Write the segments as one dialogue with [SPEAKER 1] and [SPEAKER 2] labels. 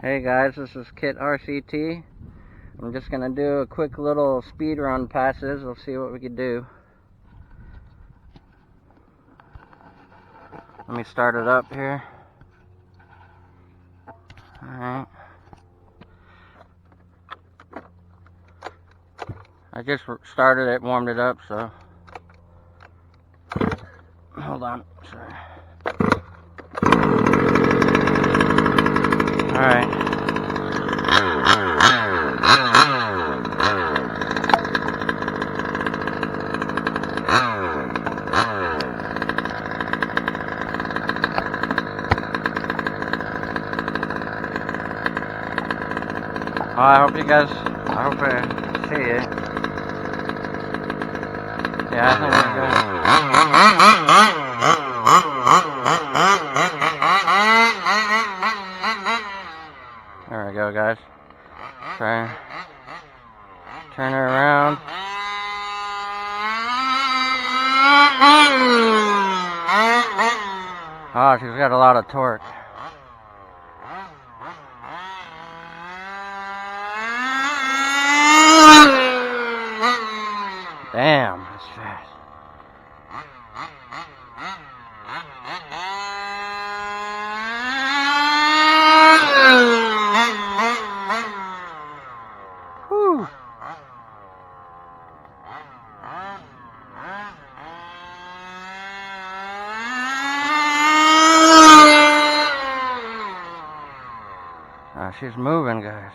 [SPEAKER 1] Hey guys, this is Kit RCT. I'm just gonna do a quick little speed run passes. We'll see what we can do. Let me start it up here. Alright. I just started it, warmed it up, so. Hold on, sorry. Alright. Well, I hope I see it. Yeah, I think we're good. There we go, guys. Try turn her around. Oh, she's got a lot of torque. Damn, that's fast. Whew. She's moving, guys.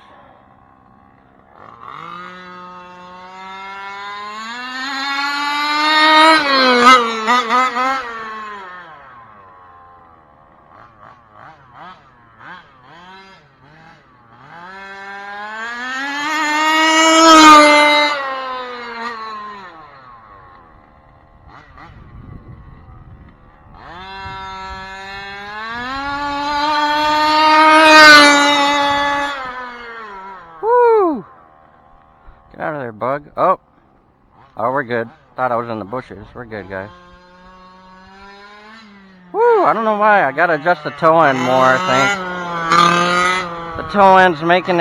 [SPEAKER 1] Get out of there, bug. Oh, we're good. Thought I was in the bushes. We're good, guys. Woo, I don't know why. I gotta adjust the toe end more, I think. The toe end's making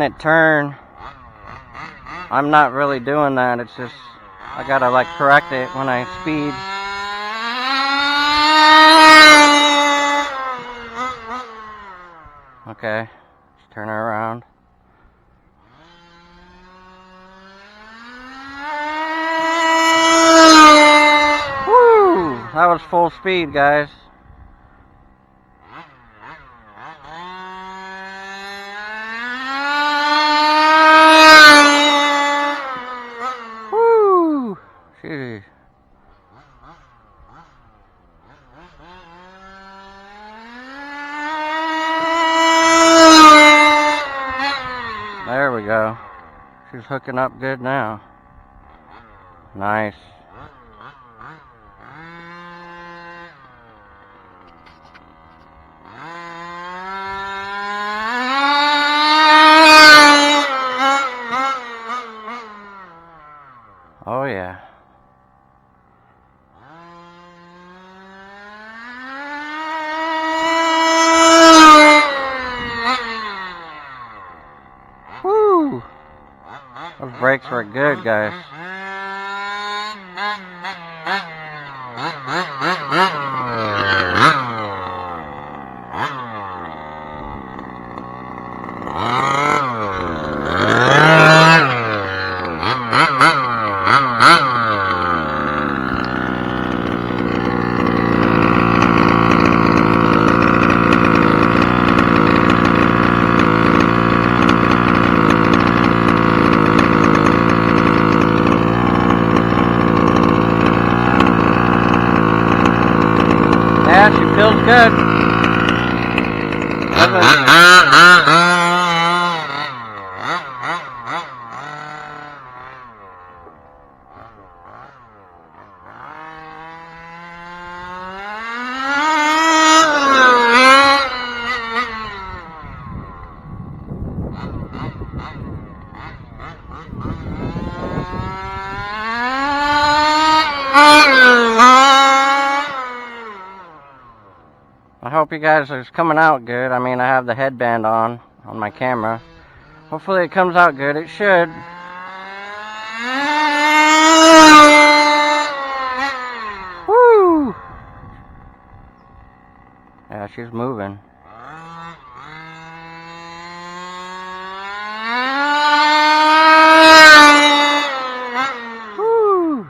[SPEAKER 1] it turn. I'm not really doing that. It's just, I gotta like correct it when I speed. Okay, let's turn her around. That was full speed, guys. Woo! Jeez. There we go. She's hooking up good now. Nice. Oh yeah. Woo! Those brakes were good, guys. Yeah, she feels good. I hope you guys are coming out good. I mean, I have the headband on my camera. Hopefully it comes out good. It should. Woo! Yeah, she's moving. Woo!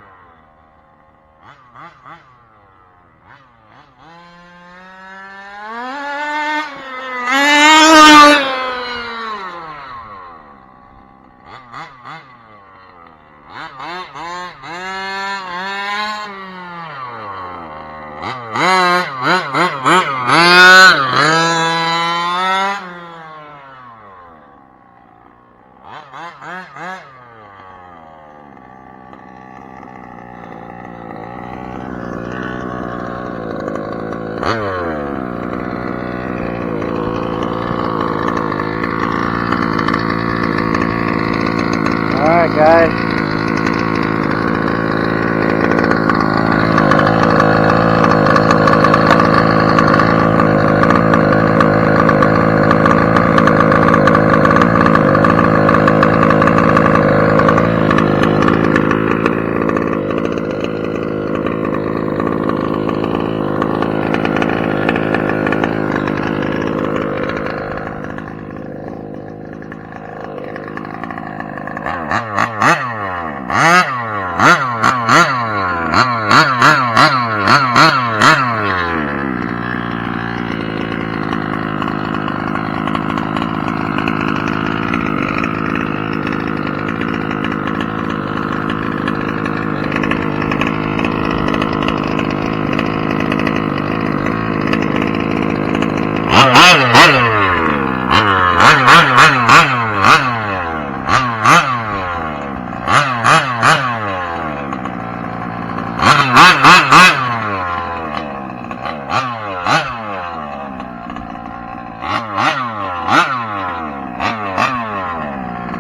[SPEAKER 1] Alright, guys.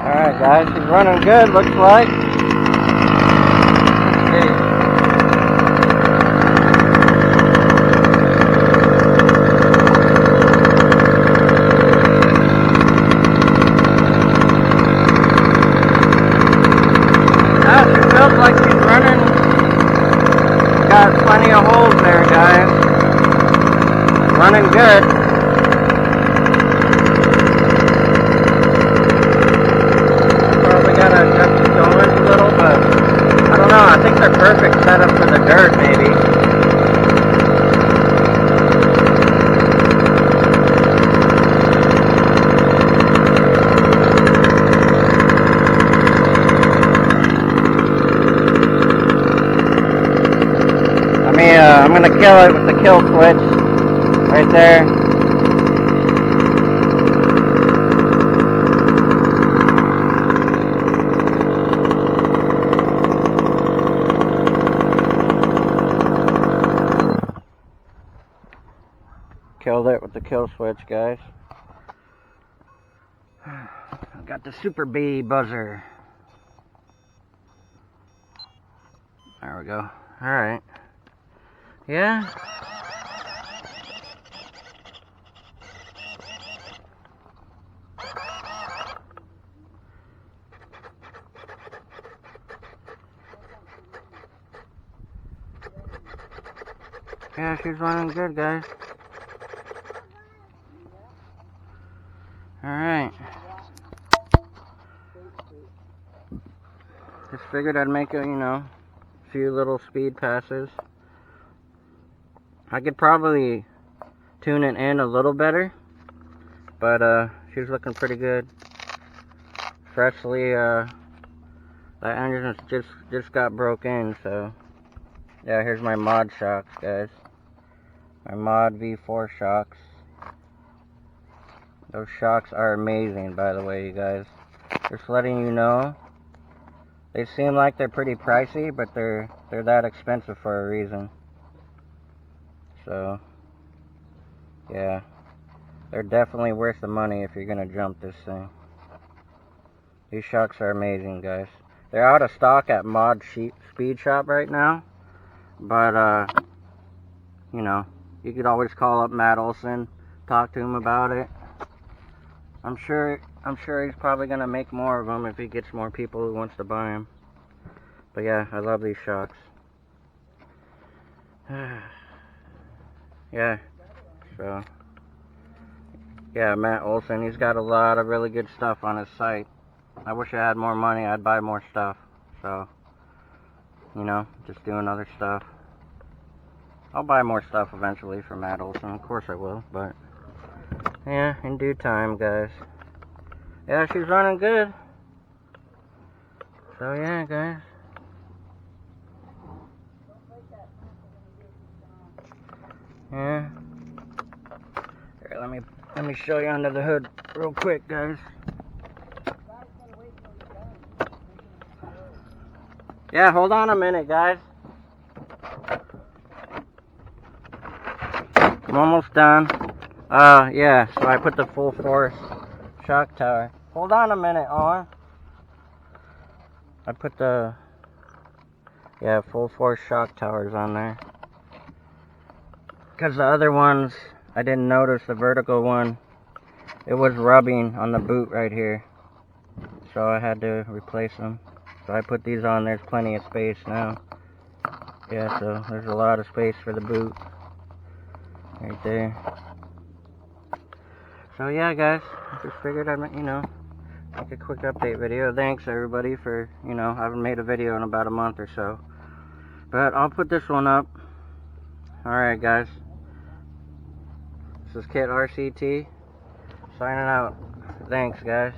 [SPEAKER 1] Alright guys, she's running good, looks like. Yeah, she feels like she's running. Got plenty of holes there, guys. Running good. I think they're perfect setup for the dirt, maybe. I'm gonna kill it with the kill switch right there. Killed it with the kill switch, guys. Got the Super B buzzer. There we go. Alright. Yeah. Yeah, she's running good, guys. Alright. Just figured I'd make a, few little speed passes. I could probably tune it in a little better, but she's looking pretty good. Freshly, that engine just got broke in, so yeah, here's my mod shocks, guys. My mod V4 shocks. Those shocks are amazing, by the way, you guys. Just letting you know. They seem like they're pretty pricey, but they're that expensive for a reason. So, yeah. They're definitely worth the money if you're gonna jump this thing. These shocks are amazing, guys. They're out of stock at Mod Speed Shop right now. But, you you could always call up Matt Olson, talk to him about it. I'm sure he's probably gonna make more of them if he gets more people who wants to buy them. But yeah, I love these shocks. Yeah, so yeah, Matt Olson, he's got a lot of really good stuff on his site. I wish I had more money, I'd buy more stuff. So, you know, just doing other stuff. I'll buy more stuff eventually for Matt Olson, of course I will, but yeah, in due time, guys. Yeah, she's running good. So yeah, guys. Yeah. Here, let me show you under the hood real quick, guys. Yeah, hold on a minute, guys. I'm almost done. Yeah, so I put the full force shock tower. Hold on a minute, Owen. I put the, yeah, full force shock towers on there. Because the other ones, I didn't notice the vertical one. It was rubbing on the boot right here. So I had to replace them. So I put these on. There's plenty of space now. Yeah, so there's a lot of space for the boot. Right there. So yeah, guys. I just figured I'd, you know, make a quick update video. Thanks everybody for, you know, I haven't made a video in about a month or so. But I'll put this one up. Alright, guys. This is Kit RCT. Signing out. Thanks, guys.